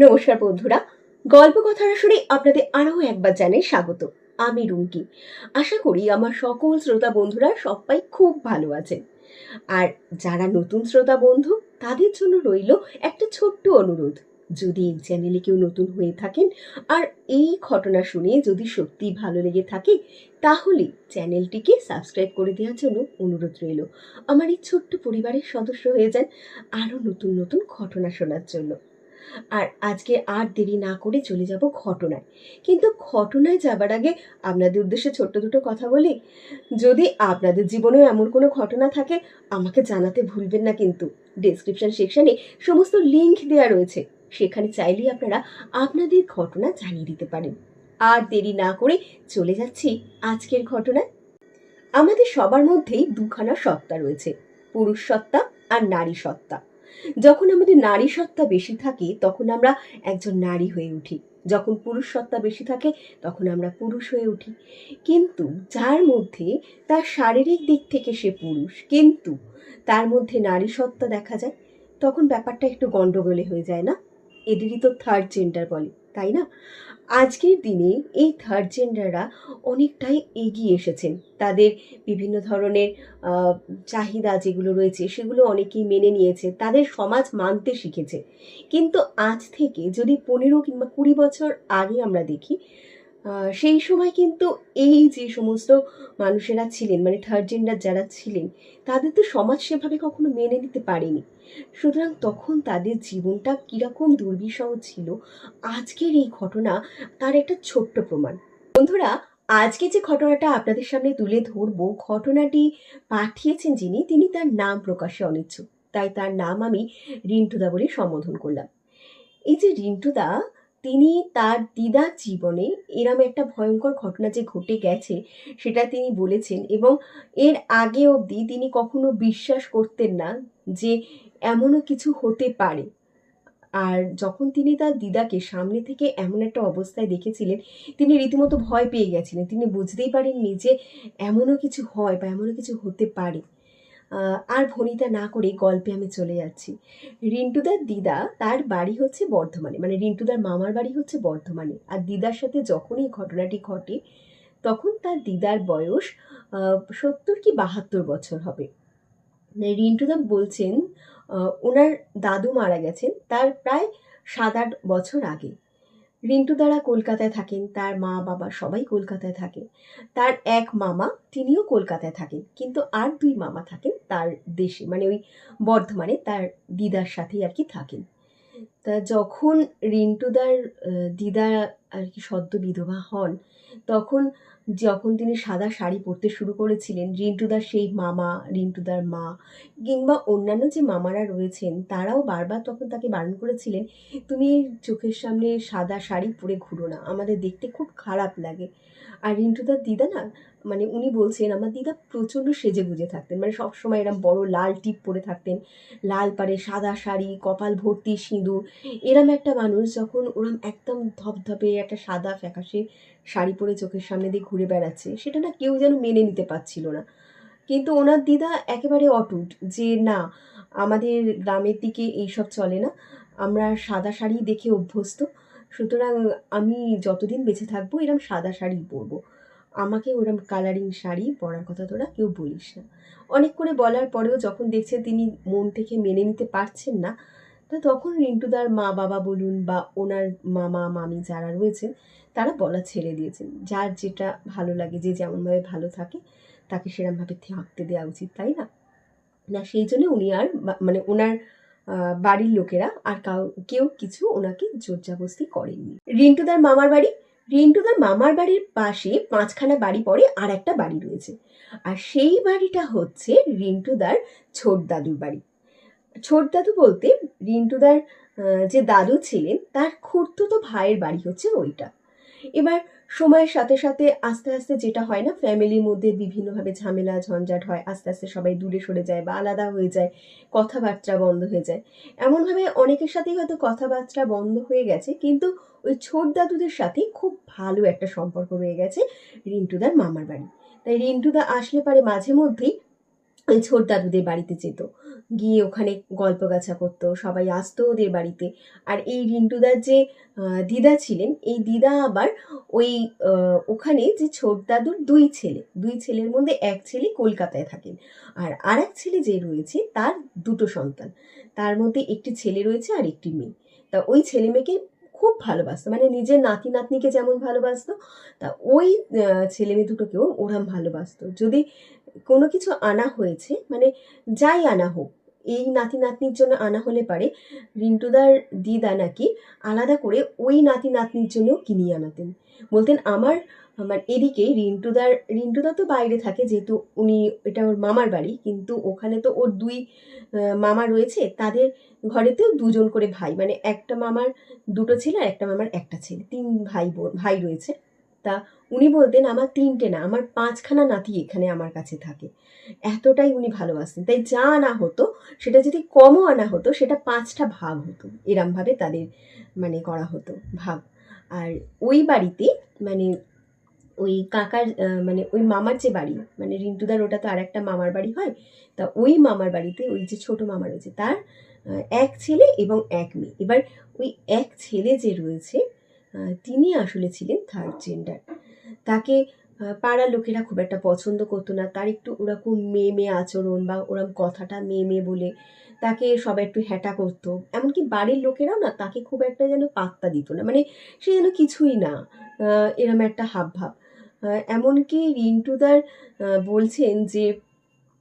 নমস্কার বন্ধুরা, গল্প কথার আসরে আপনাদের আরও একবার জানাই স্বাগত। আমি রুমকি। আশা করি আমার সকল শ্রোতা বন্ধুরা সবাই খুব ভালো আছেন। আর যারা নতুন শ্রোতা বন্ধু, তাদের জন্য রইল একটা ছোট্ট অনুরোধ। যদি এই চ্যানেলে কেউ নতুন হয়ে থাকেন আর এই ঘটনা শুনে যদি সত্যি ভালো লেগে থাকে, তাহলে চ্যানেলটিকে সাবস্ক্রাইব করে দেওয়ার জন্য অনুরোধ রইল। আমার এই ছোট্ট পরিবারের সদস্য হয়ে যান আরও নতুন নতুন ঘটনা শোনার জন্য। আর আজকে আর দেরি না করে চলে যাব ঘটনায়। কিন্তু ঘটনায় যাবার আগে আপনাদের উদ্দেশ্যে ছোট্ট দুটো কথা বলি। যদি আপনাদের জীবনেও এমন কোনো ঘটনা থাকে, আমাকে জানাতে ভুলবেন না কিন্তু। ডেসক্রিপশন সেকশনে সমস্ত লিংক দেওয়া রয়েছে, সেখানে চাইলেই আপনারা আপনাদের ঘটনা জানিয়ে দিতে পারেন। আর দেরি না করে চলে যাচ্ছি আজকের ঘটনায়। আমাদের সবার মধ্যেই দুখানা সত্তা রয়েছে, পুরুষ সত্তা আর নারী সত্তা। যখন আমাদের নারী সত্তা বেশি থাকে তখন আমরা একজন নারী হয়ে উঠি, যখন পুরুষ সত্তা বেশি থাকে তখন আমরা পুরুষ হয়ে উঠি। কিন্তু যার মধ্যে তার শারীরিক দিক থেকে সে পুরুষ, কিন্তু তার মধ্যে নারী সত্তা দেখা যায়, তখন ব্যাপারটা একটু গন্ডগোলে হয়ে যায় না? এদেরই তো থার্ড জেন্ডার বলে, তাই না? আজকের দিনে এই থার্ড জেন্ডাররা অনেকটাই এগিয়ে এসেছেন। তাদের বিভিন্ন ধরনের চাহিদা যেগুলো রয়েছে সেগুলো অনেকেই মেনে নিয়েছে, তাদের সমাজ মানতে শিখেছে। কিন্তু আজ থেকে যদি 15 কিংবা 20 বছর আগে আমরা দেখি, সেই সময় কিন্তু এই যে সমস্ত মানুষেরা ছিলেন, মানে থার্ড জেন্ডার যারা ছিলেন, তাদের তো সমাজ সেভাবে কখনো মেনে নিতে পারেনি। সুতরাং তখন তাদের জীবনটা কীরকম দুর্বিষহ ছিল, আজকের এই ঘটনা তার একটা ছোট্ট প্রমাণ। বন্ধুরা, আজকে যে ঘটনাটা আপনাদের সামনে তুলে ধরবো, ঘটনাটি পাঠিয়েছেন যিনি, তিনি তার নাম প্রকাশে অনিচ্ছুক, তাই তার নাম আমি রিন্টুদা বলে সম্বোধন করলাম। এই যে রিন্টুদা, তিনি তার দিদার জীবনে এরম একটা ভয়ঙ্কর ঘটনা যে ঘটে গেছে সেটা তিনি বলেছেন, এবং এর আগে অবধি তিনি কখনো বিশ্বাস করতেন না যে এমনও কিছু হতে পারে। আর যখন তিনি তার দিদাকে সামনে থেকে এমন একটা অবস্থায় দেখেছিলেন, তিনি রীতিমতো ভয় পেয়ে গেছিলেন। তিনি বুঝতেই পারেননি যে এমনও কিছু হয় বা এমনও কিছু হতে পারে। আর ভনিতা না করে গল্পে আমি চলে যাচ্ছি। রিন্টুদার দিদা, তার বাড়ি হচ্ছে বর্ধমানে, মানে রিন্টুদার মামার বাড়ি হচ্ছে বর্ধমানে। আর দিদার সাথে যখন এই ঘটনাটি ঘটে তখন তার দিদার বয়স 70 কি 72 বছর হবে। রিন্টুদা বলছেন ওনার দাদু মারা গেছেন তার প্রায় 7-8 বছর আগে। রিন্টুদারা কলকাতায় থাকেন, তার মা বাবা সবাই কলকাতায় থাকে। তার এক মামা, তিনিও কলকাতায় থাকেন, কিন্তু আর 2 মামা থাকেন তার দেশে, মানে ওই বর্ধমানে তার দিদার সাথেই আর কি থাকেন। তা যখন রিন্টুদার দিদা আর কি সদ্য বিধবা হন, তখন যখন তিনি সাদা শাড়ি পরতে শুরু করেছিলেন, রিন্টুদার সেই মামা, রিন্টুদার মা কিংবা অন্যান্য যে মামারা রয়েছেন, তারাও বারবার তখন তাকে বারণ করেছিলেন, তুমি চোখের সামনে সাদা শাড়ি পরে ঘুরো না, আমাদের দেখতে খুব খারাপ লাগে। আর রিন্টুদার দিদা না, মানে উনি বলছেন আমার দিদা প্রচণ্ড সেজে গুজে থাকতেন, মানে সবসময় এরম বড় লাল টিপ পরে থাকতেন, লাল পাড়ে সাদা শাড়ি, কপাল ভর্তি সিঁদুর। এরম একটা মানুষ যখন ওরম একদম ধপধপে একটা সাদা ফ্যাকাশে শাড়ি পরে চোখের সামনে দিয়ে ঘুরে বেড়াচ্ছে, সেটা না কেউ যেন মেনে নিতে পারছিল না। কিন্তু ওনার দিদা একেবারে অটুট যে না, আমাদের গ্রামের দিকে এইসব চলে না, আমরা সাদা শাড়ি দেখে অভ্যস্ত, সুতরাং আমি যতদিন বেঁচে থাকবো এরম সাদা শাড়ি পরবো, আমাকে ওরম কালারিং শাড়ি পরার কথা তোরা কেউ বলিস না। অনেক করে বলার পরেও যখন দেখছে তিনি মন থেকে মেনে নিতে পারছেন না, তা তখন রিন্টুদার মা বাবা বলুন বা ওনার মামা মামি যারা রয়েছেন, তারা বলা ছেড়ে দিয়েছেন, যার যেটা ভালো লাগে, যে যেমনভাবে ভালো থাকে তাকে সেরমভাবে থাকতে দেওয়া উচিত, তাই না? না, সেই জন্য উনি আর মানে ওনার বাড়ির লোকেরা আর কেউ কিছু ওনাকে জোরজাবস্তি করেননি। রিন্টুদার মামার বাড়ির পাশে 5খানা বাড়ি পরে আর একটা বাড়ি রয়েছে, আর সেই বাড়িটা হচ্ছে রিন্টুদার ছোট দাদুর বাড়ি। ছোট দাদু বলতে রিন্টুদার যে দাদু ছিলেন তার খুড়তুতো ভাইয়ের বাড়ি হচ্ছে ওইটা। এবার সময়ের সাথে সাথে আস্তে আস্তে যেটা হয় না, ফ্যামিলির মধ্যে বিভিন্নভাবে ঝামেলা ঝঞ্ঝাট হয়, আস্তে আস্তে সবাই দূরে সরে যায় বা আলাদা হয়ে যায়, কথাবার্তা বন্ধ হয়ে যায়। এমনভাবে অনেকের সাথেই হয়তো কথাবার্তা বন্ধ হয়ে গেছে, কিন্তু ওই ছোট দাদুদের সাথে খুব ভালো একটা সম্পর্ক রয়ে গেছে রিন্টুদার মামার বাড়ি। তাই রিন্টুদা আসলে পারে মাঝে মধ্যেই ওই ছোট দাদুদের বাড়িতে যেত। গিয়ে ওখানে গল্প গাছা করতো, সবাই আসতো ওদের বাড়িতে। আর এই রিন্টুদার যে দিদা ছিলেন, এই দিদা আবার ওই ওখানে যে ছোট দাদুর দুই ছেলের মধ্যে এক ছেলে কলকাতায় থাকেন, আর আরেক ছেলে যে রয়েছে তার দুটো সন্তান, তার মধ্যে একটি ছেলে রয়েছে আর একটি মেয়ে। তা ওই ছেলে মেয়েকে খুব ভালোবাসতো, মানে নিজের নাতি নাতনিকে যেমন ভালোবাসতো, তা ওই ছেলে মেয়ে দুটোকেও ওরম ভালোবাসতো। যদি কোনো কিছু আনা হয়েছে, মানে যাই আনা হোক, এই নাতি নাতনির জন্য আনা হলে পারে রিন্টুদার দিদা নাকি আলাদা করে ওই নাতি নাতনির জন্যও কিনিয়ে আনাতেন। বলতেন আমার আমার এদিকে রিন্টুদা তো বাইরে থাকে, যেহেতু উনি, এটা ওর মামার বাড়ি, কিন্তু ওখানে তো ওর দুই মামা রয়েছে, তাদের ঘরেতেও দুজন করে ভাই, মানে একটা মামার দুটো ছেলে আর একটা মামার একটা ছেলে, তিন ভাই রয়েছে। তা উনি বলতেন আমার তিনটে না, আমার পাঁচখানা নাতি এখানে আমার কাছে থাকে। এতটাই উনি ভালোবাসতেন, তাই যা আনা হতো সেটা যদি কমও আনা হতো সেটা পাঁচটা ভাগ হতো, এরমভাবে তাদের মানে করা হতো ভাগ। আর ওই বাড়িতে মানে ওই কাকার মানে ওই মামার যে বাড়ি, মানে রিন্টুদার ওটা তো আর একটা মামার বাড়ি হয়, তা ওই মামার বাড়িতে ওই যে ছোট মামা রয়েছে তার এক ছেলে এবং এক মেয়ে। এবার ওই এক ছেলে যে রয়েছে তিনি আসলে ছিলেন থার্ড জেন্ডার। তাকে পাড়ার লোকেরা খুব একটা পছন্দ করতো না, তার একটু ওরকম মেয়ে মেয়ে আচরণ বা ওরকম কথাটা মেয়ে মেয়ে বলে তাকে সবাই একটু হ্যাটা করতো। এমনকি বাড়ির লোকেরাও না তাকে খুব একটা যেন পাত্তা দিত না, মানে সে যেন কিছুই না, এরম একটা হাব ভাব। এমনকি রিন্টুদার বলছেন যে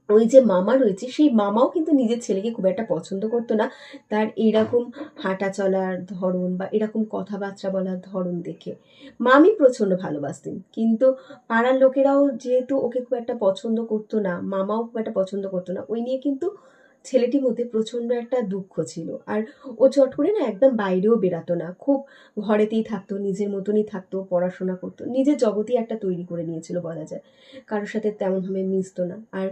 ওই যে মামা রয়েছে সেই মামাও কিন্তু নিজের ছেলেকে খুব একটা পছন্দ করতো না, তার এইরকম হাঁটা চলার ধরন বা এরকম কথাবার্তা বলার ধরন দেখে। মামি প্রচণ্ড ভালোবাসতেন, কিন্তু পাড়ার লোকেরাও যেহেতু ওকে খুব একটা পছন্দ করতো না, মামাও খুব একটা পছন্দ করতো না, ওই নিয়ে কিন্তু ছেলেটির মধ্যে প্রচণ্ড একটা দুঃখ ছিল। আর ও চট করে না একদম বাইরেও বেরাতো না, খুব ঘরেতেই থাকতো, নিজের মতনই থাকতো, পড়াশোনা করতো, নিজের জগতেই একটা তৈরি করে নিয়েছিল বলা যায়, কারোর সাথে তেমনভাবে মিশতো না। আর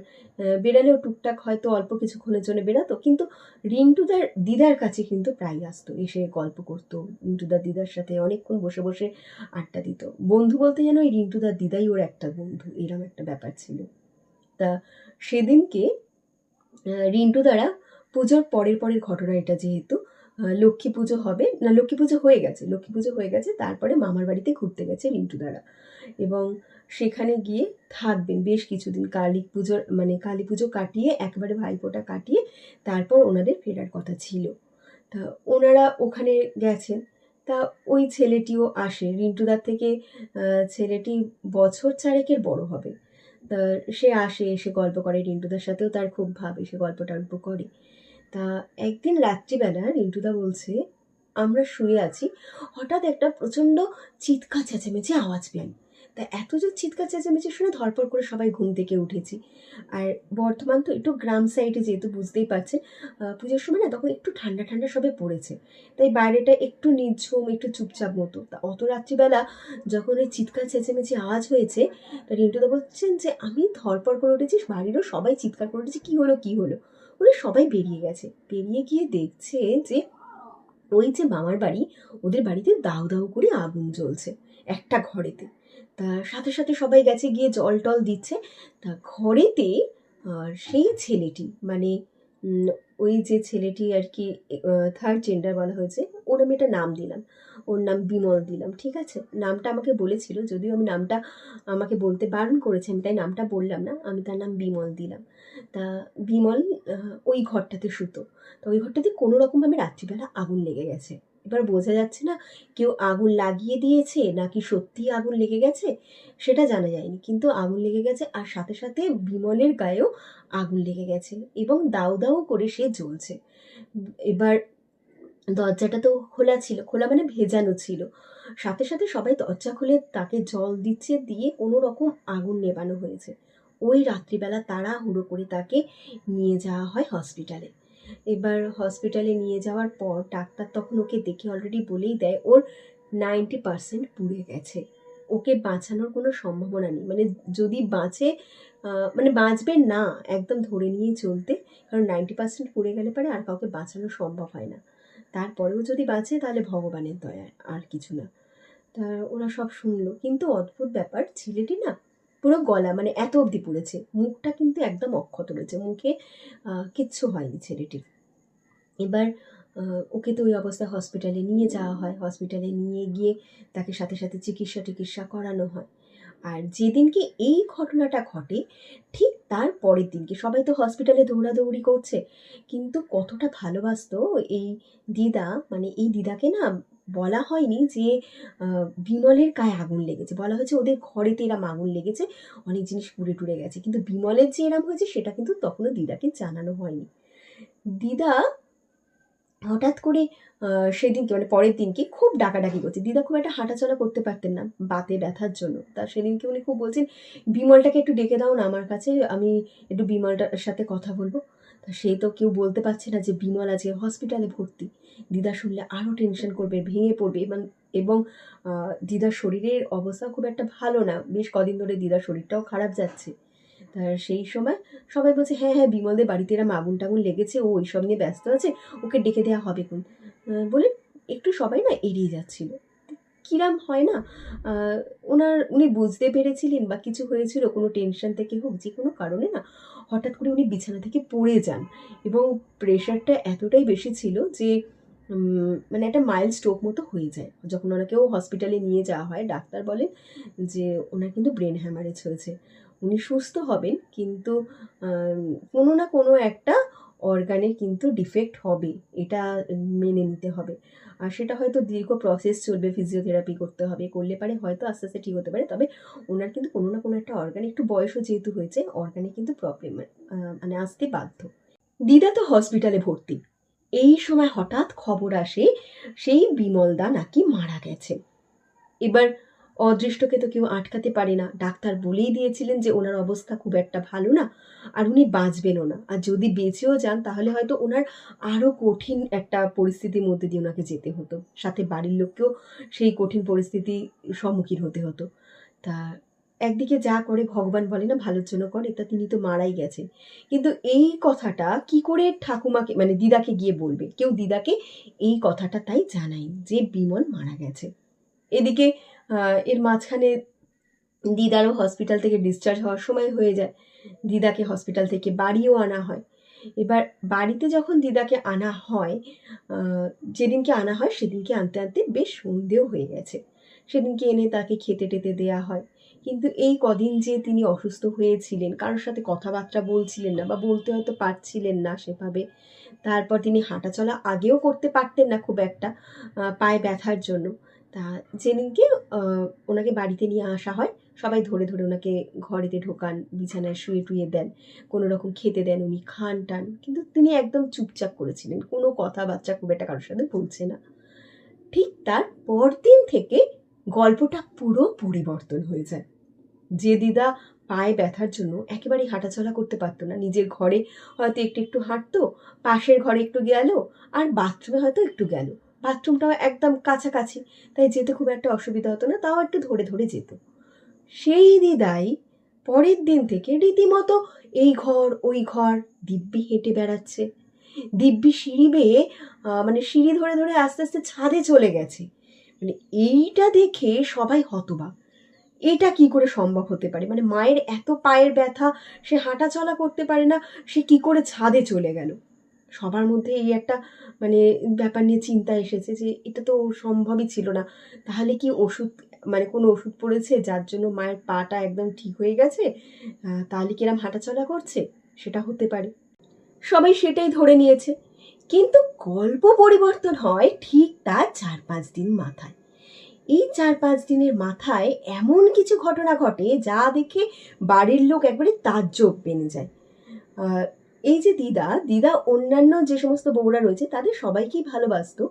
বেরালেও টুকটাক হয়তো অল্প কিছুক্ষণের জন্য বেরাতো, কিন্তু রিন্টুদার দিদার কাছে কিন্তু প্রায় আসতো, এসে গল্প করতো, রিন্টুদার দিদার সাথে অনেকক্ষণ বসে বসে আড্ডা দিত। বন্ধু বলতে যেন ওই রিন্টুদার দিদাই ওর একটা বন্ধু, এরম একটা ব্যাপার ছিল। তা সেদিনকে রিন্টু দ্বারা পুজোর পরের ঘটনা এটা, যেহেতু লক্ষ্মী পুজো হবে না, লক্ষ্মী পুজো হয়ে গেছে, তারপরে মামার বাড়িতে ঘুরতে গেছে রিন্টু দ্বারা, এবং সেখানে গিয়ে থাকবেন বেশ কিছুদিন, কালী পুজো কাটিয়ে একবারে ভাইফোঁটা কাটিয়ে তারপর ওনাদের ফেরার কথা ছিল। তা ওনারা ওখানে গেছেন। তা ওই ছেলেটিও আসে রিন্টুদার থেকে, ছেলেটি বছর চারেকের বড় হবে। তা সে আসে, এসে গল্প করে, রিন্টুদার সাথেও তার খুব ভাব, এসে গল্প টল্প করে। তা একদিন রাত্রিবেলা রিন্টুদা বলছে আমরা শুয়ে আছি, হঠাৎ একটা প্রচণ্ড চিৎকার চেঁচামেচি আওয়াজ পেলাম। তা এত জোর চিৎকার চেঁচামেচি শুনে ধরপর করে সবাই ঘুম থেকে উঠেছি। আর বর্ধমান তো একটু গ্রাম সাইডে, যেহেতু বুঝতেই পারছেন পুজোর সময় না তখন একটু ঠান্ডা ঠান্ডা সবে পড়েছে, তাই বাইরেটা একটু নিঝুম, একটু চুপচাপ মতো। তা অত রাত্রিবেলা যখন ওই চিৎকার চেঁচামেচি আওয়াজ হয়েছে, তা রিন্টুদা বলছেন যে আমি ধরপর করে উঠেছি, বাড়িরও সবাই চিৎকার করে উঠেছে, কী হলো কী হলো। ওরা সবাই বেরিয়ে গেছে, বেরিয়ে গিয়ে দেখছে যে ওই যে মামার বাড়ি, ওদের বাড়িতে দাউ দাউ করে আগুন জ্বলছে একটা ঘরেতে। তা সাথে সাথে সবাই গেছে, গিয়ে জল টল দিচ্ছে। তা ঘরেতে সেই ছেলেটি, মানে ওই যে ছেলেটি আর কি থার্ড জেন্ডার বলা হয়েছে, ওর আমি একটা নাম দিলাম, ওর নাম বিমল দিলাম, ঠিক আছে? নামটা আমাকে বলেছিল, যদিও আমি নামটা আমাকে বলতে বারণ করেছে, আমি তাই নামটা বললাম না, আমি তার নাম বিমল দিলাম। তা বিমল ওই ঘরটাতে শুতো। তো ওই ঘরটাতে কোনো রকমভাবে রাত্রিবেলা আগুন লেগে গেছে। এবার বোঝা যাচ্ছে না কেউ আগুন লাগিয়ে দিয়েছে নাকি সত্যিই আগুন লেগে গেছে, সেটা জানা যায়নি, কিন্তু আগুন লেগে গেছে। আর সাথে সাথে বিমলের গায়েও আগুন লেগে গেছে এবং দাউ দাউ করে সে জ্বলছে। এবার দরজাটা তো খোলা ছিল, খোলা মানে ভেজানো ছিল। সাথে সাথে সবাই দরজা খুলে তাকে জল দিচ্ছে, দিয়ে কোনো রকম আগুন নেভানো হয়েছে। ওই রাত্রিবেলা তাড়াহুড়ো করে তাকে নিয়ে যাওয়া হয় হসপিটালে। এবার হসপিটালে নিয়ে যাওয়ার পর ডাক্তার তখন ওকে দেখে অলরেডি বলেই দেয় ওর 90% পুড়ে গেছে, ওকে বাঁচানোর কোনো সম্ভাবনা নেই। মানে যদি বাঁচে, মানে বাঁচবে না, একদম ধরে নিয়েই চলতে, কারণ 90% পুড়ে গেলে পরে আর কাউকে বাঁচানো সম্ভব হয় না। তারপরেও যদি বাঁচে তাহলে ভগবানের দয়া, আর কিছু না। তা ওরা সব শুনলো, কিন্তু অদ্ভুত ব্যাপার, ছেলেটি না পুরো গলা মানে এত অবধি পুড়েছে, মুখটা কিন্তু একদম অক্ষত রয়েছে, মুখে কিচ্ছু হয়নি ছেলেটির। এবার ওকে তো ওই অবস্থায় হসপিটালে নিয়ে যাওয়া হয়, হসপিটালে নিয়ে গিয়ে তাকে সাথে সাথে চিকিৎসা করানো হয়। আর যেদিনকে এই ঘটনাটা ঘটে ঠিক তার পরের দিনকে সবাই তো হসপিটালে দৌড়াদৌড়ি করছে, কিন্তু কতটা ভালোবাসতো এই দিদা, মানে এই দিদাকে না বলা হয়নি যে বিমলের গায়ে আগুন লেগেছে, বলা হয়েছে ওদের ঘরেতে এরম আগুন লেগেছে, অনেক জিনিস পুড়ে টুড়ে গেছে, কিন্তু বিমলের যে এরম হয়েছে সেটা কিন্তু তখনও দিদাকে জানানো হয়নি। দিদা হঠাৎ করে সেদিনকে মানে পরের দিনকে খুব ডাকাডাকি করছে, দিদা খুব একটা হাঁটাচলা করতে পারতেন না বাতে ব্যথার জন্য। তা সেদিনকে উনি খুব বলছেন, বিমলটাকে একটু ডেকে দাও না আমার কাছে, আমি একটু বিমলটার সাথে কথা বলবো। তা সেই তো কেউ বলতে পারছে না যে বিমল আজকে হসপিটালে ভর্তি। দিদা শুনলে আরও টেনশন করবে, ভেঙে পড়বে, এবং দিদার শরীরের অবস্থা খুব একটা ভালো না, বেশ কদিন ধরে দিদার শরীরটাও খারাপ যাচ্ছে। সেই সময় সবাই বলছে, হ্যাঁ হ্যাঁ বিমলদের বাড়িতে এরম আগুন টাগুন লেগেছে, ও ওইসব নিয়ে ব্যস্ত আছে, ওকে ডেকে দেওয়া হবে কোন, বলে একটু সবাই না এড়িয়ে যাচ্ছিল। কিরাম হয় না, উনি বুঝতে পেরেছিলেন বা কিছু হয়েছিল কোনো টেনশন থেকে হোক, যে কোনো কারণে না হঠাৎ করে উনি বিছানা থেকে পড়ে যান, এবং প্রেশারটা এতটাই বেশি ছিল যে মানে একটা মাইল্ড স্ট্রোক মতো হয়ে যায়। যখন ওনাকেও হসপিটালে নিয়ে যাওয়া হয়, ডাক্তার বলেন যে ওনার কিন্তু ব্রেন হ্যামারেজ হয়েছে, উনি সুস্থ হবেন কিন্তু কোনো না কোনো একটা অর্গানের কিন্তু ডিফেক্ট হবে, এটা মেনে নিতে হবে। আর সেটা হয়তো দীর্ঘ প্রসেস চলবে, ফিজিওথেরাপি করতে হবে, করলে পারে হয়তো আস্তে আস্তে ঠিক হতে পারে, তবে ওনার কিন্তু কোনো না কোনো একটা অর্গানে, একটু বয়সও যেহেতু হয়েছে, অর্গানে কিন্তু প্রবলেম মানে আসতে বাধ্য। দিদা তো হসপিটালে ভর্তি, এই সময় হঠাৎ খবর আসে সেই বিমলদা নাকি মারা গেছে। এবার অদৃষ্টকে তো কেউ আটকাতে পারে না, ডাক্তার বলেই দিয়েছিলেন যে ওনার অবস্থা খুব একটা ভালো না, আর উনি বাঁচবেনও না, আর যদি বেঁচেও যান তাহলে হয়তো ওনার আরও কঠিন একটা পরিস্থিতির মধ্যে দিয়ে ওনাকে যেতে হতো, সাথে বাড়ির লোককেও সেই কঠিন পরিস্থিতি সম্মুখীন হতে হতো। তা একদিকে যা করে ভগবান বলে না ভালোর জন্য করে, তা তিনি তো মারাই গেছেন, কিন্তু এই কথাটা কি করে ঠাকুমাকে মানে দিদাকে গিয়ে বলবে, কেউ দিদাকে এই কথাটা তাই জানাই যে বিমল মারা গেছে। এদিকে এর মাঝখানে দিদারও হসপিটাল থেকে ডিসচার্জ হওয়ার সময় হয়ে যায়, দিদাকে হসপিটাল থেকে বাড়িও আনা হয়। এবার বাড়িতে যখন দিদাকে আনা হয়, যেদিনকে আনা হয় সেদিনকে আনতে আনতে বেশ সন্ধেও হয়ে গেছে, সেদিনকে এনে তাকে খেতে টেতে দেয়া হয়। কিন্তু এই কদিন যে তিনি অসুস্থ হয়েছিলেন, কারোর সাথে কথাবার্তা বলছিলেন না বা বলতে হয়তো পারছিলেন না সেভাবে, তারপর তিনি হাঁটাচলা আগেও করতে পারতেন না খুব একটা পায়ে ব্যথার জন্য। তা যেদিনকে ওনাকে বাড়িতে নিয়ে আসা হয়, সবাই ধরে ধরে ওনাকে ঘরেতে ঢোকান, বিছানায় শুয়ে টুয়ে দেন, কোনো রকম খেতে দেন, উনি খান টান, কিন্তু তিনি একদম চুপচাপ করেছিলেন, কোনো কথাবার্তা খুব একটা কারোর সাথে বলছে না। ঠিক তার পরদিন থেকে গল্পটা পুরো পরিবর্তন হয়ে যায়। যে দিদা পায়ে ব্যথার জন্য একেবারেই হাঁটাচলা করতে পারতো না, নিজের ঘরে হয়তো একটু একটু হাঁটতো, পাশের ঘরে একটু গেল, আর বাথরুমে হয়তো একটু গেল, বাথরুমটাও একদম কাছাকাছি, তাই যেতে খুব একটা অসুবিধা হতো না, তাও একটু ধরে ধরে যেত। সেই দিদাই পরের দিন থেকে রীতিমতো এই ঘর ওই ঘর দিব্যি হেঁটে বেড়াচ্ছে, দিব্যি সিঁড়ি বেয়ে মানে সিঁড়ি ধরে ধরে আস্তে আস্তে ছাদে চলে গেছে। মানে এইটা দেখে সবাই হতবাক, এটা কি করে সম্ভব হতে পারে, মানে মায়ের এত পায়ের ব্যথা, সে হাঁটা চলা করতে পারে না, সে কি করে ছাদে চলে গেল। সবার মধ্যে এই একটা মানে ব্যাপার নিয়ে চিন্তা এসেছে যে এটা তো সম্ভবই ছিল না, তাহলে কি ওষুধ মানে কোনো ওষুধ পড়েছে যার জন্য মায়ের পাটা একদম ঠিক হয়ে গেছে, তাহলে কি এরম হাঁটাচলা করছে, সেটা হতে পারে। সবাই সেটাই ধরে নিয়েছে, কিন্তু গল্প পরিবর্তন হয় ঠিক তার 4-5 দিন মাথায়। এই 4-5 দিনের মাথায় এমন কিছু ঘটনা ঘটে যা দেখে বাড়ির লোক একবারে তাজ্জব বেনে যায়। এই যে দিদা অন্যান্য যে সমস্ত বউরা রয়েছে তাদের সবাইকেই ভালোবাসতো,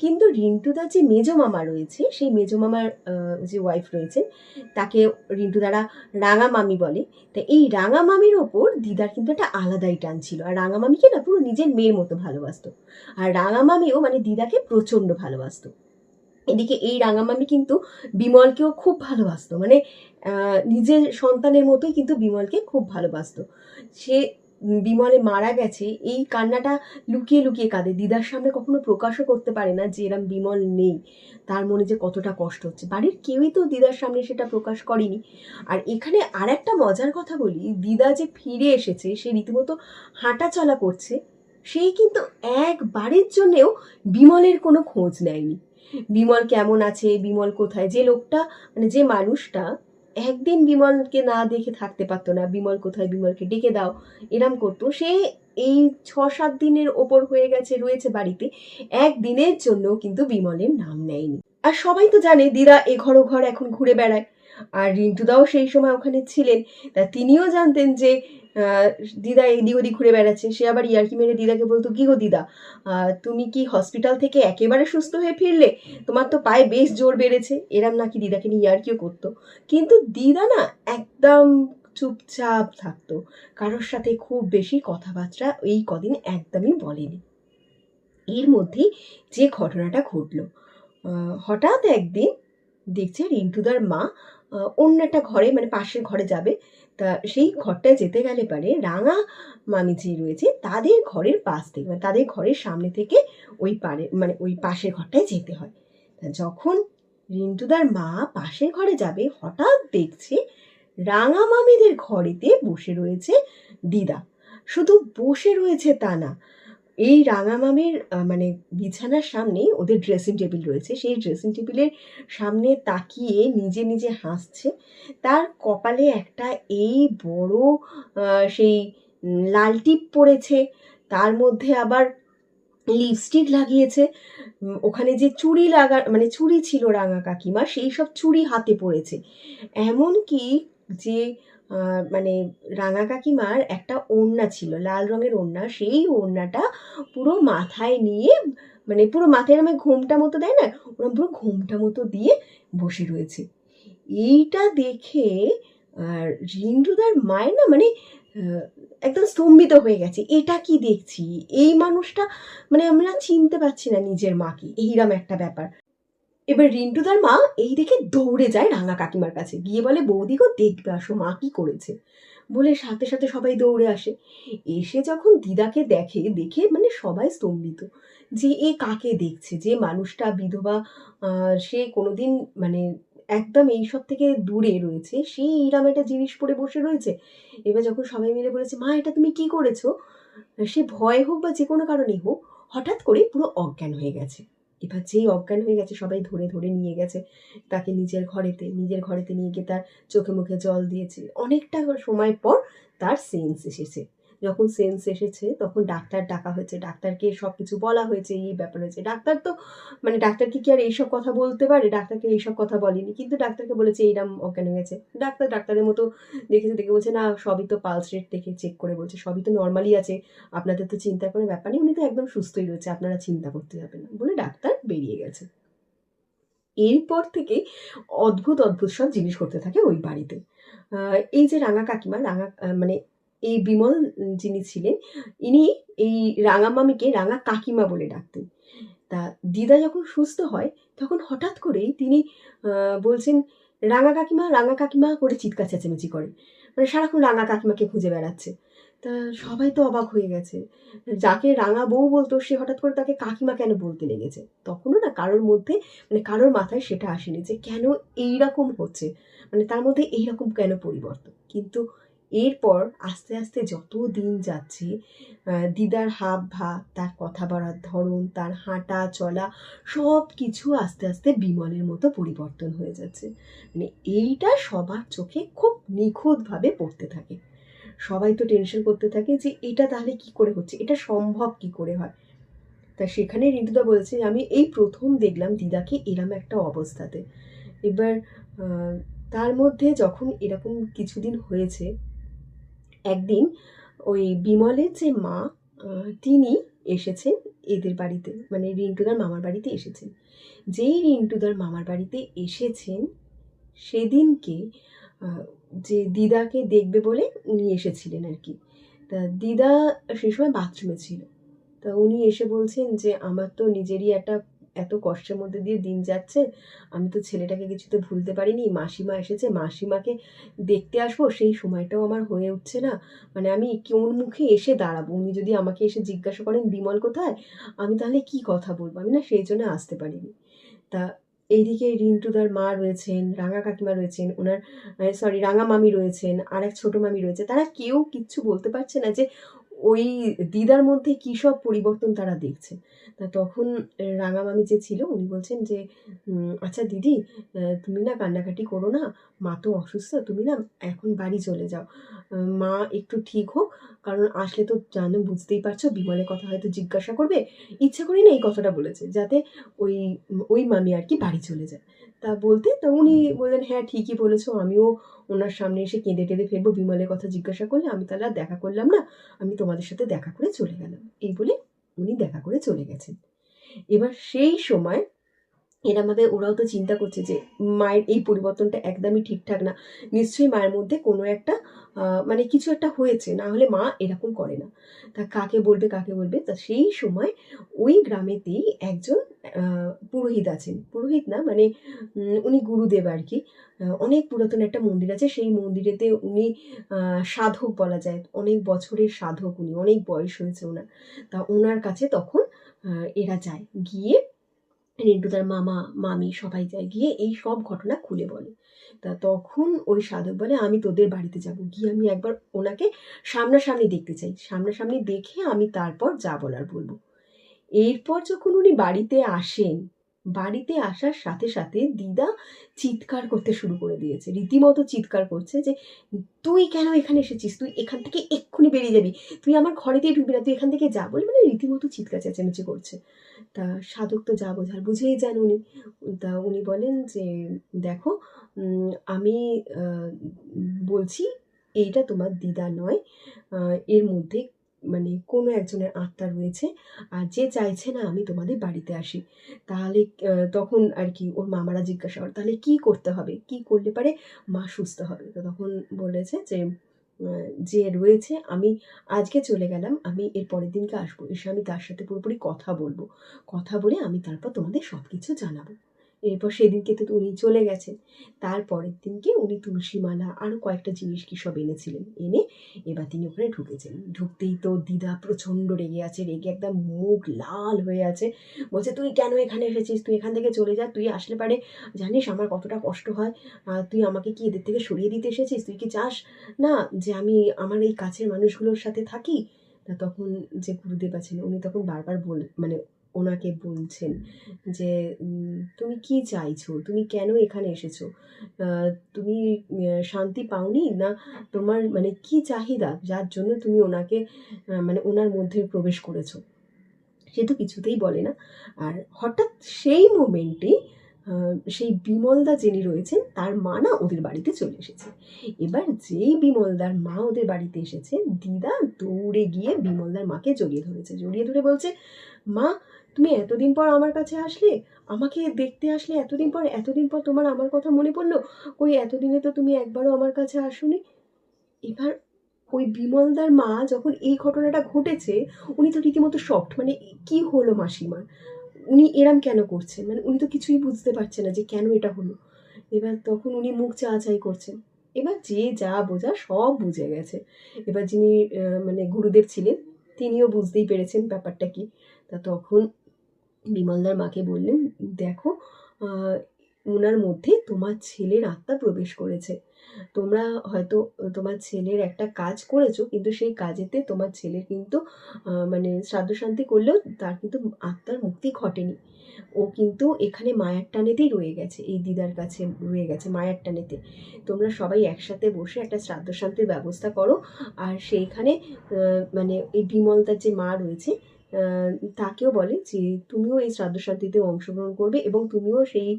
কিন্তু রিন্টুদার যে মেজো মামা রয়েছে, সেই মেজো মামার যে ওয়াইফ রয়েছেন তাকে রিন্টুদারা রাঙা মামি বলে। তা এই রাঙা মামির ওপর দিদার কিন্তু একটা আলাদাই টান ছিল, আর রাঙা মামিকে না পুরো নিজের মেয়ের মতো ভালোবাসতো, আর রাঙা মামিও মানে দিদাকে প্রচণ্ড ভালোবাসতো। এদিকে এই রাঙামামি কিন্তু বিমলকেও খুব ভালোবাসতো, মানে নিজের সন্তানের মতোই কিন্তু বিমলকে খুব ভালোবাসতো। সে বিমলে মারা গেছে এই কান্নাটা লুকিয়ে লুকিয়ে কাঁদে, দিদার সামনে কখনো প্রকাশও করতে পারে না যে এরম বিমল নেই, তার মনে যে কতটা কষ্ট হচ্ছে। বাড়ির কেউই তো দিদার সামনে সেটা প্রকাশ করেনি। আর এখানে আর একটা মজার কথা বলি, দিদা যে ফিরে এসেছে, সে রীতিমতো হাঁটা চলা করছে, সেই কিন্তু একবারের জন্যেও বিমলের কোনো খোঁজ নেয়নি। বিমল কেমন আছে, বিমল কোথায়, যে লোকটা মানে যে মানুষটা একদিন বিমলকে না দেখে থাকতে পারতো না, বিমল কোথায়, বিমলকে ডেকে দাও এরম করতো, সে এই 6-7 দিনের ওপর হয়ে গেছে রয়েছে বাড়িতে, একদিনের জন্য কিন্তু বিমলের নাম নেয়নি। আর সবাই তো জানে দিদা এ ঘর ও ঘর এখন ঘুরে বেড়ায়, আর রিন্টুদাও সেই সময় ওখানে ছিলেন, তা তিনিও জানতেন যে দিদা এদিক ওদিক ঘুরে বেড়াচ্ছে। সে আবার ইয়ার্কি মেরে দিদাকে বলতো, কি গো দিদা, তুমি কি হসপিটাল থেকে একেবারে সুস্থ হয়ে ফিরলে, তোমার তো পায়ে বেশ জোর বেড়েছে, এরম নাকি দিদাকে নিয়ে ইয়ার্কিও করতো। কিন্তু দিদা না একদম চুপচাপ থাকতো, কারোর সাথে খুব বেশি কথাবার্তা এই কদিন একদমই বলেনি। এর মধ্যেই যে ঘটনাটা ঘটলো, হঠাৎ একদিন দেখছে রিন্টুদার মা অন্য একটা ঘরে, মানে পাশের ঘরে যাবে, তা সেই ঘরটায় যেতে গেলে পারে রাঙা মামি যে রয়েছে তাদের ঘরের পাশ থেকে, মানে তাদের ঘরের সামনে থেকে ওই পারে, মানে ওই পাশের ঘরটায় যেতে হয়। তা যখন রিন্টুদার মা পাশের ঘরে যাবে, হঠাৎ দেখছে রাঙা মামিদের ঘরেতে বসে রয়েছে দিদা। শুধু বসে রয়েছে তা না, এই রাঙা মামির মানে বিছানার সামনে ওদের ড্রেসিং টেবিল রয়েছে, সেই ড্রেসিং টেবিলের সামনে তাকিয়ে নিজে নিজে হাসছে। তার কপালে একটা এই বড় সেই লাল টিপ পড়েছে, তার মধ্যে আবার লিপস্টিক লাগিয়েছে, ওখানে যে চুড়ি মানে চুড়ি ছিল রাঙা কাকিমা, সেই সব চুড়ি হাতে পড়েছে। এমনকি যে মানে রাঙা কাকিমার একটা ওড়না ছিল, লাল রঙের ওড়না, সেই ওড়নাটা পুরো মাথায় নিয়ে, মানে পুরো মাথায় আমার ঘোমটা মতো দেয় না, ওরকম পুরো ঘোমটা মতো দিয়ে বসে রয়েছে। এইটা দেখে আর রিন্টুদার মায়ের না মানে একদম স্তম্ভিত হয়ে গেছে, এটা কি দেখছি, এই মানুষটা, মানে আমরা চিনতে পারছি না নিজের মাকে, এইরকম একটা ব্যাপার। এবার রিন্টুদার মা এই দেখে দৌড়ে যায় রাঙা কাকিমার কাছে, গিয়ে বলে, বৌদি গো দেখবে আসো মা কি করেছে, বলে সাথে সাথে সবাই দৌড়ে আসে। এসে যখন দিদাকে দেখে, দেখে মানে সবাই স্তম্ভিত, যে এ কাকে দেখছে, যে মানুষটা বিধবা, সে কোনোদিন মানে একদম এইসব থেকে দূরে রয়েছে, সে এইরকম একটা জিনিস পরে বসে রয়েছে। এবার যখন সবাই মিলে বলেছে, মা এটা তুমি কি করেছো, সে ভয় হোক বা যে কোনো কারণেই হোক হঠাৎ করে পুরো অজ্ঞান হয়ে গেছে। এবার যেই অজ্ঞান হয়ে গেছে, সবাই ধরে ধরে নিয়ে গেছে তাকে নিজের ঘরেতে নিয়ে গিয়ে তার চোখে মুখে জল দিয়েছে। অনেকটা সময় পর তার সেন্স এসেছে। যখন সেন্স এসেছে তখন ডাক্তার ডাকা হয়েছে, ডাক্তারকে সব কিছু বলা হয়েছে, এই ব্যাপার হয়েছে। ডাক্তার তো মানে ডাক্তারকে কি আর এইসব কথা বলতে পারে, ডাক্তারকে এইসব কথা বলেনি, কিন্তু ডাক্তারকে বলেছে এইরকম অজ্ঞান হয়ে গেছে। ডাক্তার ডাক্তারের মতো দেখেছে, দেখে বলছে, না সবই তো পালস রেট দেখে চেক করে বলছে সবই তো নর্মালি আছে, আপনাদের তো চিন্তার কোনো ব্যাপার নেই, উনি তো একদম সুস্থই রয়েছে, আপনারা চিন্তা করতে যাবেন না, বলে ডাক্তার বেরিয়ে গেছে। এরপর থেকে অদ্ভুত অদ্ভুত সব জিনিস করতে থাকে ওই বাড়িতে। এই যে রাঙা কাকিমা, মানে এই বিমল যিনি ছিলেন, ইনি এই রাঙা মামিকে রাঙা কাকিমা বলে ডাকতেন। তা দিদা যখন সুস্থ হয় তখন হঠাৎ করেই তিনি বলছেন, রাঙা কাকিমা করে চিৎকার চেঁচামেচি করে, মানে সারাক্ষণ রাঙা কাকিমাকে খুঁজে বেড়াচ্ছে। তা সবাই তো অবাক হয়ে গেছে, যাকে রাঙা বউ বলতো সে হঠাৎ করে তাকে কাকিমা কেন বলতে লেগেছে। তখনও না কারোর মধ্যে, মানে কারোর মাথায় সেটা আসেনি যে কেন এইরকম হচ্ছে, মানে তার মধ্যে এইরকম কেন পরিবর্তন। কিন্তু এরপর আস্তে আস্তে যত দিন যাচ্ছে, দিদার হাব ভাব, তার কথা বলার ধরন, তার হাঁটা চলা, সব কিছু আস্তে আস্তে বিমলের মতো পরিবর্তন হয়ে যাচ্ছে। মানে এইটা সবার চোখে খুব নিখুঁতভাবে পড়তে থাকে। সবাই তো টেনশন করতে থাকে যে এটা তাহলে কি করে হচ্ছে, এটা সম্ভব কি করে হয়। তা সেখানে রিন্টুদা বলছে, আমি এই প্রথম দেখলাম দিদাকে এরম একটা অবস্থাতে। এবার তার মধ্যে যখন এরকম কিছুদিন হয়েছে, একদিন ওই বিমলের যে মা, তিনি এসেছেন এদের বাড়িতে, মানে রিন্টুদার মামার বাড়িতে এসেছেন। যেই রিন্টুদার মামার বাড়িতে এসেছেন সেদিনকে যে দিদাকে দেখবে বলে উনি এসেছিলেন আর কি। তা দিদা সে সময় বাথরুমে ছিল। তা উনি এসে বলছেন যে আমার তো নিজেরই একটা এত কষ্টের মধ্যে দিয়ে দিন যাচ্ছে, আমি তো ছেলেটাকে কিছুতে ভুলতে পারিনি। মাসিমা এসেছে, মাসিমাকে দেখতে আসবো, সেই সময়টাও আমার হয়ে উঠছে না। মানে আমি কোন মুখে এসে দাঁড়াবো? উনি যদি আমাকে এসে জিজ্ঞাসা করেন বিমল কোথায়, আমি তাহলে কি কথা বলবো? আমি না সেই জন্য আসতে পারিনি। তা এইদিকে রিন্টুদার মা রয়েছেন, রাঙা কাকিমা রয়েছেন, ওনার সরি রাঙা মামি রয়েছেন, আর এক ছোট মামি রয়েছে। তারা কেউ কিচ্ছু বলতে পারছে না যে ওই দিদার মধ্যে কী সব পরিবর্তন তারা দেখছে। তা তখন রাঙা মামি যে ছিল উনি বলছেন যে আচ্ছা দিদি, তুমি না কান্নাকাটি করো না, মা তো অসুস্থ, তুমি না এখন বাড়ি চলে যাও, মা একটু ঠিক হোক, কারণ আসলে তো জানো, বুঝতেই পারছো বিমলের কথা হয়তো জিজ্ঞাসা করবে, ইচ্ছা করি না এই কথাটা বলেছে যাতে ওই ওই মামি আর কি বাড়ি চলে যায়। তা বলতে তো উনি বললেন হ্যাঁ ঠিকই বলেছো, আমিও ওনার সামনে এসে কেঁদে টেঁদে ফেলবো, বিমলের কথা জিজ্ঞাসা করলে আমি তাহলে আর দেখা করলাম না, আমি তোমাদের সাথে দেখা করে চলে গেলাম। এই বলে উনি দেখা করে চলে গেছেন। এবার সেই সময় ওরাও তো চিন্তা করছে যে মায়ের এই পরিবর্তনটা একদমই ঠিকঠাক না, নিশ্চয়ই মায়ের মধ্যে কোনো একটা মানে কিছু একটা হয়েছে, না হলে মা এরকম করে না। তা কাকে বলবে কাকে বলবে, তা সেই সময় ওই গ্রামেতেই একজন পুরোহিত আছেন, পুরোহিত না মানে উনি গুরুদেব আর কি। অনেক পুরাতন একটা মন্দির আছে, সেই মন্দিরেতে উনি সাধক বলা যায়, অনেক বছরের সাধক উনি, অনেক বয়স হয়েছে ওনার। তা ওনার কাছে তখন এরা যায়, গিয়ে রিন্টুদার মামা মামি সবাই যায়, গিয়ে এই সব ঘটনা খুলে বলে। তা তখন ওই সাধক বলে আমি তোদের বাড়িতে যাব, গিয়ে আমি একবার ওনাকে সামনাসামনি দেখতে চাই, সামনাসামনি দেখে আমি তারপর যা বলার বলবো। এরপর যখন উনি বাড়িতে আসেন, বাড়িতে আসার সাথে সাথে দিদা চিৎকার করতে শুরু করে দিয়েছে, রীতিমতো চিৎকার করছে যে তুই কেন এখানে এসেছিস, তুই এখান থেকে এক্ষুনি বেরিয়ে যাবি, তুই আমার ঘরেতেই ঢুকবি না, তুই এখান থেকে যা, বলে মানে রীতিমতো চিৎকার চেঁচামেচি করছে। তা সাধক তো যা বোঝার বুঝেই যান উনি। তা উনি বলেন যে দেখো, আমি বলছি এইটা তোমার দিদা নয়, এর মধ্যে মানে কোনো একজনের আত্মা রয়েছে, আর যে চাইছে না আমি তোমাদের বাড়িতে আসি। তাহলে তখন আর কি ওর মামারা জিজ্ঞাসা করে তাহলে কি করতে হবে, কি করলে পারে মা সুস্থ হবে। তো তখন বলেছে যে যে রয়েছে, আমি আজকে চলে গেলাম, আমি এর পরের দিনকে আসবো, এসে আমি তার সাথে পুরোপুরি কথা বলবো, কথা বলে আমি তারপর তোমাদের সব কিছু জানাবো। এরপর সেদিনকে তো উনি চলে গেছেন। তারপরের দিনকে উনি তুলসী মালা আরও কয়েকটা জিনিস কি সব এনেছিলেন, এনে এবার তিনি ওখানে ঢুকেছেন। ঢুকতেই তো দিদা প্রচণ্ড রেগে আছে, রেগে একদম মুখ লাল হয়ে আছে, বলছে তুই কেন এখানে এসেছিস, তুই এখান থেকে চলে যা, তুই আসলে পারে জানিস আমার কতটা কষ্ট হয়, তুই আমাকে কি এদের থেকে সরিয়ে দিতে এসেছিস, তুই কি চাস না যে আমি আমার এই কাছের মানুষগুলোর সাথে থাকি। তা তখন যে গুরুদেব আছেন উনি তখন বারবার মানে ওনাকে বলছেন যে তুমি কি চাইছো, তুমি কেন এখানে এসেছো, তুমি শান্তি পাওনি না, তোমার মানে কি চাহিদা যার জন্য তুমি ওনাকে মানে ওনার মধ্যে প্রবেশ করেছো। সে তো কিছুতেই বলে না। আর হঠাৎ সেই মোমেন্টে সেই বিমলদা যিনি রয়েছেন তার মা না ওদের বাড়িতে চলে এসেছে। এবার যেই বিমলদার মা ওদের বাড়িতে এসেছে, দিদা দৌড়ে গিয়ে বিমলদার মাকে জড়িয়ে ধরেছে, জড়িয়ে ধরে বলছে মা তুমি এতদিন পর আমার কাছে আসলে, আমাকে দেখতে আসলে, এতদিন পর তোমার আমার কথা মনে পড়লো, ওই এতদিনে তো তুমি একবারও আমার কাছে আসোনি। এবার ওই বিমলদার মা যখন এই ঘটনাটা ঘটেছে, উনি তো রীতিমতো শকড, মানে কি হলো মাসিমার, উনি এরম কেন করছেন, মানে উনি তো কিছুই বুঝতে পারছেন না যে কেন এটা হলো। এবার তখন উনি মুখ চাওয়াচাই করছেন। এবার যে যা বোঝা সব বুঝে গেছে। এবার যিনি মানে গুরুদেব ছিলেন তিনিও বুঝতেই পেরেছেন ব্যাপারটা কি। তা তখন বিমলদার মাকে বললেন দেখো, ওনার মধ্যে তোমার ছেলের আত্মা প্রবেশ করেছে, তোমরা হয়তো তোমার ছেলের একটা কাজ করেছো, কিন্তু সেই কাজেতে তোমার ছেলের কিন্তু মানে শ্রাদ্ধ শান্তি করলেও তার কিন্তু আত্মার মুক্তি ঘটেনি, ও কিন্তু এখানে মায়ার টানেতেই রয়ে গেছে, এই দিদার কাছে রয়ে গেছে মায়ার টানেতে। তোমরা সবাই একসাথে বসে একটা শ্রাদ্ধ শান্তির ব্যবস্থা করো, আর সেইখানে মানে এই বিমলদার যে মা রয়েছে তাকেও বলে যে তুমিও এই শ্রাদ্ধ শান্তিতে অংশগ্রহণ করবে, এবং তুমিও সেই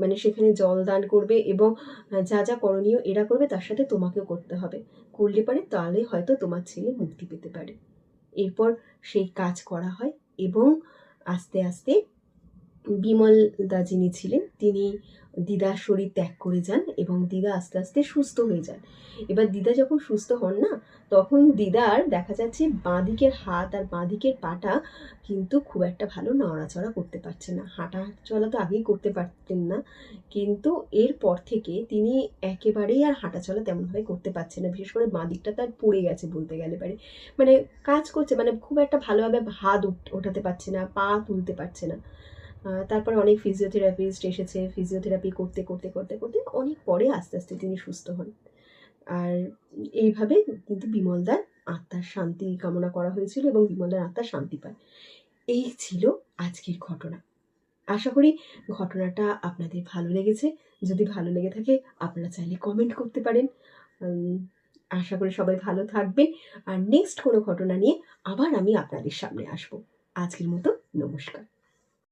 মানে সেখানে জল দান করবে, এবং যা যা করণীয় এরা করবে তার সাথে তোমাকেও করতে হবে, করলে পারে তাহলে হয়তো তোমার ছেলে মুক্তি পেতে পারে। এরপর সেই কাজ করা হয়, এবং আস্তে আস্তে বিমল দা যিনি ছিলেন তিনি দিদার শরীর ত্যাগ করে যান এবং দিদা আস্তে আস্তে সুস্থ হয়ে যান। এবার দিদা যখন সুস্থ হন না, তখন দিদার দেখা যাচ্ছে বাঁ দিকের হাত আর বাঁ দিকের পাটা কিন্তু খুব একটা ভালো নড়াচড়া করতে পারছে না। হাঁটা চলা তো আগেই করতে পারতেন না, কিন্তু এরপর থেকে তিনি একেবারেই আর হাঁটা চলা তেমনভাবে করতে পারছেন না। বিশেষ করে বাঁ দিকটা তার পড়ে গেছে বলতে গেলে পারে, মানে কাজ করছে, মানে খুব একটা ভালোভাবে হাত ওঠাতে পারছে না, পা তুলতে পারছে না। তারপরে অনেক ফিজিওথেরাপিস্ট এসেছে, ফিজিওথেরাপি করতে করতে করতে করতে অনেক পরে আস্তে আস্তে তিনি সুস্থ হন। আর এইভাবে কিন্তু বিমলদার আত্মার শান্তি কামনা করা হয়েছিল এবং বিমলদার আত্মার শান্তি পায়। এই ছিল আজকের ঘটনা। আশা করি ঘটনাটা আপনাদের ভালো লেগেছে। যদি ভালো লেগে থাকে আপনারা চাইলে কমেন্ট করতে পারেন। আশা করি সবাই ভালো থাকবেন। আর নেক্সট কোনো ঘটনা নিয়ে আবার আমি আপনাদের সামনে আসবো। আজকের মতো নমস্কার।